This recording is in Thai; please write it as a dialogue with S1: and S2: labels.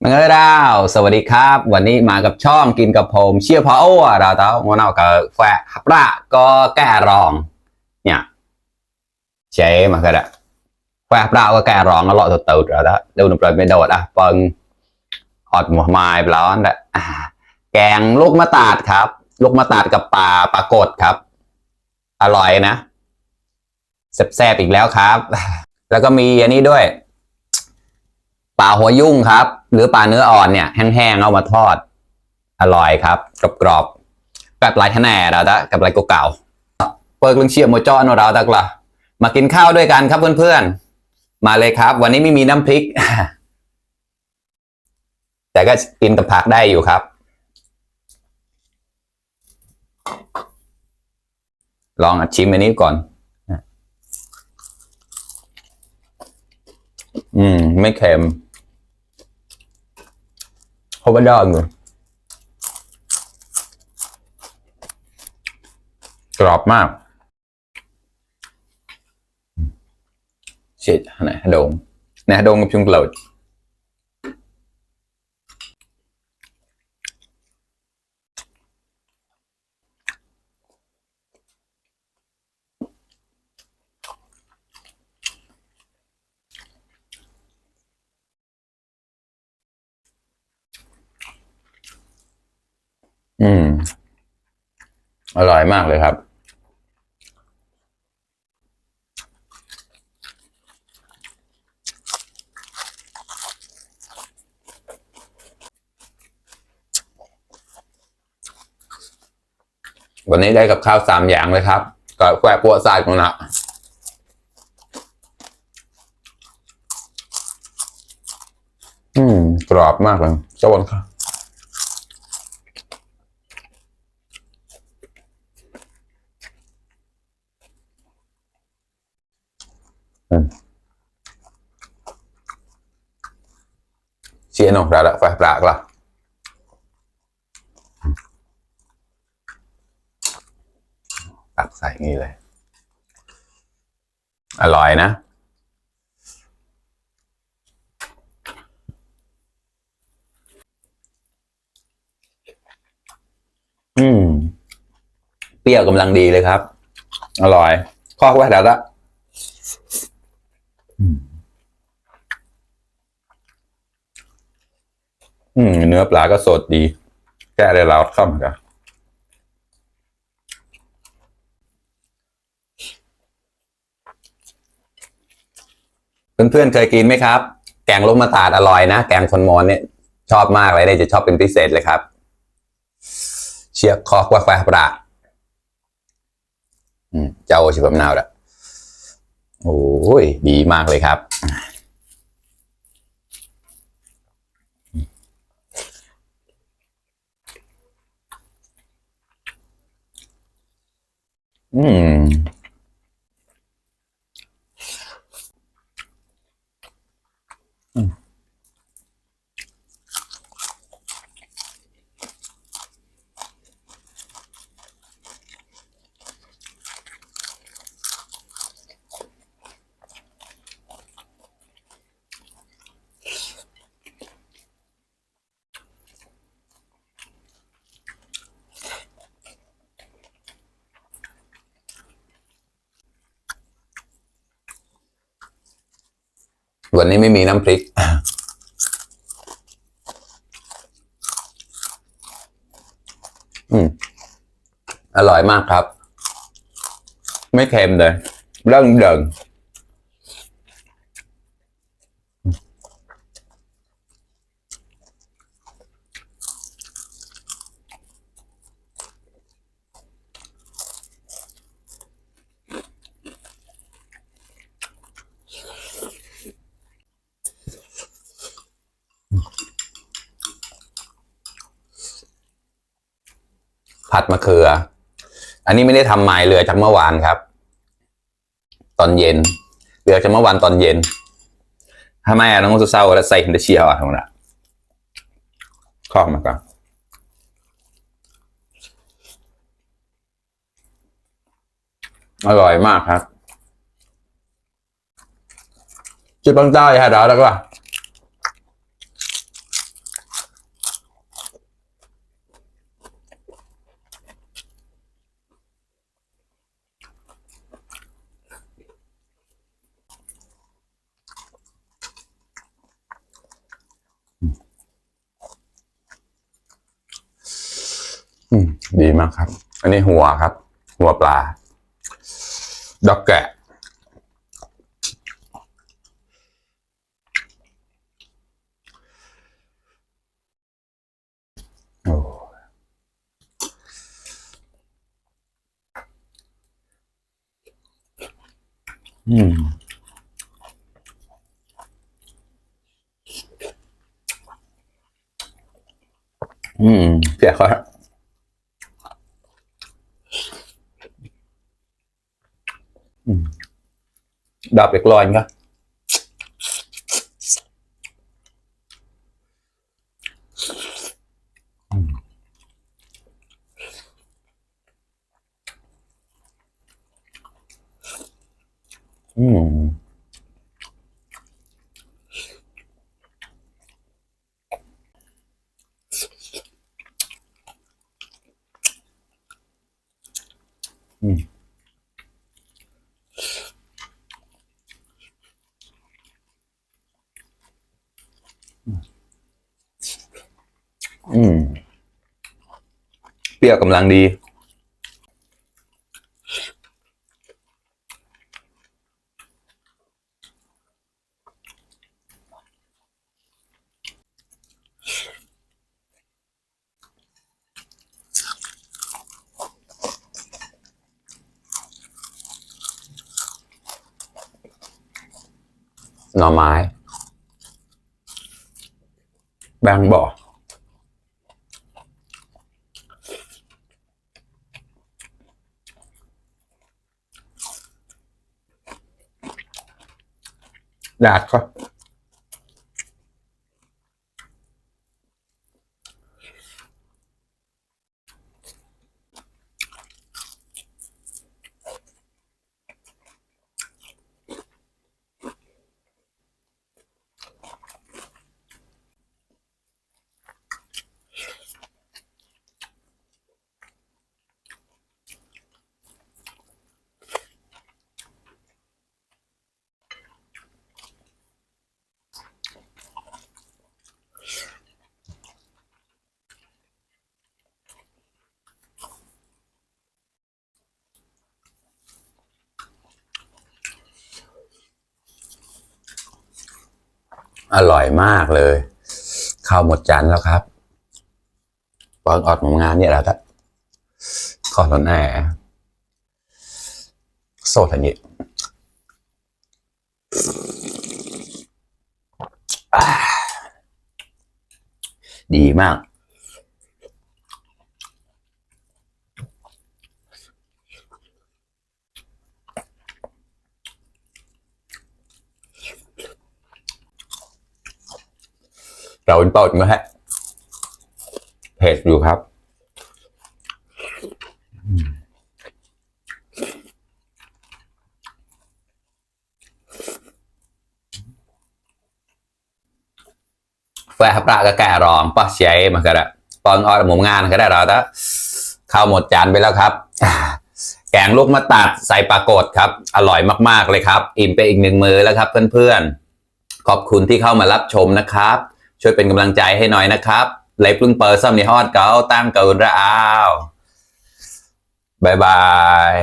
S1: Mọi người đào,สวัสดีครับวันนี้มากับช่องกินกับผมเชี่ยพออ้วเราเต้างอนเอากับแฝดฮับระก็แก่รองเนี่ยใช่มาก็ได้แฝดฮับระก็แก่รองก็เลาะตัวตื่นเราแล้วดูนุ่มเปลยไม่โดดอ่ะเปิงอดหัวไม้ไปแล้วนั่นแหละแกงลูกมะตาดครับลูกมะตาดกับปลากดครับอร่อยนะแซ่บๆอีกแล้วครับแล้วก็มีอันนี้ด้วยปลาหัวยุ่งครับหรือปลาเนื้ออ่อนเนี่ยแห้งๆเอามาทอดอร่อยครับกรอบๆแบบลายทะแหน่เราตะกับลายเก่าๆเปิดเรื่องเชียร์โมจอนเราตะกละมากินข้าวด้วยกันครับเพื่อนๆมาเลยครับวันนี้ไม่มีน้ำพริกแต่ก็กินกับผักได้อยู่ครับลองชิมอันนี้ก่อนไม่เค็มเขาไม่ได้เลยกรอบมากเช็ดไหนฮะโดงไหนฮะโดงกับชุงเปล่าอร่อยมากเลยครับวันนี้ได้กับข้าว3 อย่างเลยครับก็แกะปัวซายของเรากรอบมากเลยสวัสดีครับเชียร์หนองเราละไฟปลากละตักใส่งี้เลยอร่อยนะเปรี้ยวกำลังดีเลยครับอร่อยข้อไว้แล้วละเนื้อปลาก็สดดีแก้ได้แล้วเข้าเหมือนกันเพื่อนๆเคยกินไหมครับแกงลูกมะตาดอร่อยนะแกงคนมอญเนี่ยชอบมากเลยเนี่ยจะชอบเป็นพิเศษเลยครับเชียร์คอกว่าแฟปลาเจ้าชิบะมะนาวละโอ้ยดีมากเลยครับวันนี้ไม่มีน้ำพริกอร่อยมากครับไม่เค็มเลยเร่งเดิงผัดมะเขืออันนี้ไม่ได้ทำใหม่เลยจากเมื่อวานครับตอนเย็นเหลือจากเมื่อวานตอนเย็นทำไมน้องสุเศร้าแล้วใส่หินเชียวทั้งนั้นข้อมาก่อนอร่อยมากครับจุดบางเจ้าอย่าหาดาวแล้วก็ มากครับอันนี้หัวครับหัวปลาดอกแกะโอ้เสียครับดับอีกลอยครับเปรี้ยวกำลังดีหน่อไม้แบงบ่อดาดก็อร่อยมากเลยข้าวหมดจานแล้วครับปอนออดของงานเนี่ยเราจะขอตอนแหนโซดอันนี้ดีมากเราเป็นเป่าถึงแล้วฮะเผ็ดอยู่ครับแฟร์ปลากระแกะรองป้าเชยมาก็ได้ปอนออดหมูงานก็ได้เราแต่ข้าวหมดจานไปแล้วครับแกงลูกมะตัดใส่ปลากดครับอร่อยมากๆเลยครับอิ่มไปอีก1 มื้อแล้วครับเพื่อนๆขอบคุณที่เข้ามารับชมนะครับช่วยเป็นกำลังใจให้หน่อยนะครับเลยปึ้งเปิดซ้ำในฮอดเก๋าตั้งเกินระอ้าวบายบาย